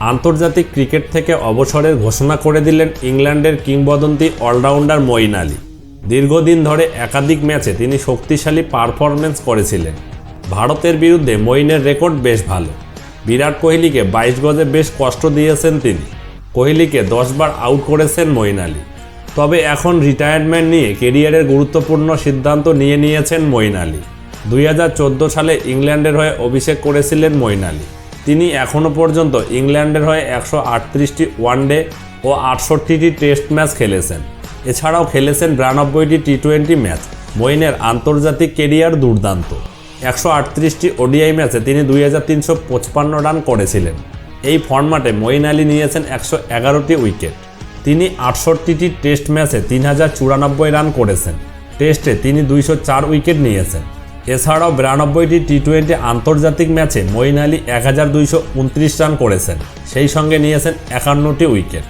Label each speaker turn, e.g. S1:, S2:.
S1: আন্তর্জাতিক ক্রিকেট থেকে অবসরের ঘোষণা করে দিলেন ইংল্যান্ডের কিংবদন্তি অলরাউন্ডার মঈন আলী। দীর্ঘদিন ধরে একাধিক ম্যাচে তিনি শক্তিশালী পারফরম্যান্স করেছিলেন। ভারতের বিরুদ্ধে মঈনের রেকর্ড বেশ ভালো। বিরাট কোহলিকে 22 গজে বেশ কষ্ট দিয়েছেন তিনি। কোহলিকে 10 বার আউট করেছেন মঈন আলী। তবে এখন রিটায়ারমেন্ট নিয়ে কেরিয়ারের গুরুত্বপূর্ণ সিদ্ধান্ত নিয়েছেন মঈন আলী। 2014 সালে ইংল্যান্ডের হয়ে অভিষেক করেছিলেন মঈন আলী। তিনি এখনও পর্যন্ত ইংল্যান্ডের হয়ে 138টি ওয়ানডে ও 68টি টেস্ট ম্যাচ খেলেছেন। এছাড়াও খেলেছেন 92টি টি-20 ম্যাচ। মঈনের আন্তর্জাতিক কেরিয়ার দুর্দান্ত। 138টি ওডিআই ম্যাচে তিনি 2355 রান করেছিলেন। এই ফরম্যাটে মঈন আলী নিয়েছেন 111টি উইকেট। তিনি 68টি টেস্ট ম্যাচে 3094 রান করেছেন। টেস্টে তিনি 204 উইকেট নিয়েছেন। এছাড়াও 92টি টি-20 আন্তর্জাতিক ম্যাচে মঈন আলী 1229 রান করেছেন। সেই সঙ্গে নিয়েছেন 51টি উইকেট।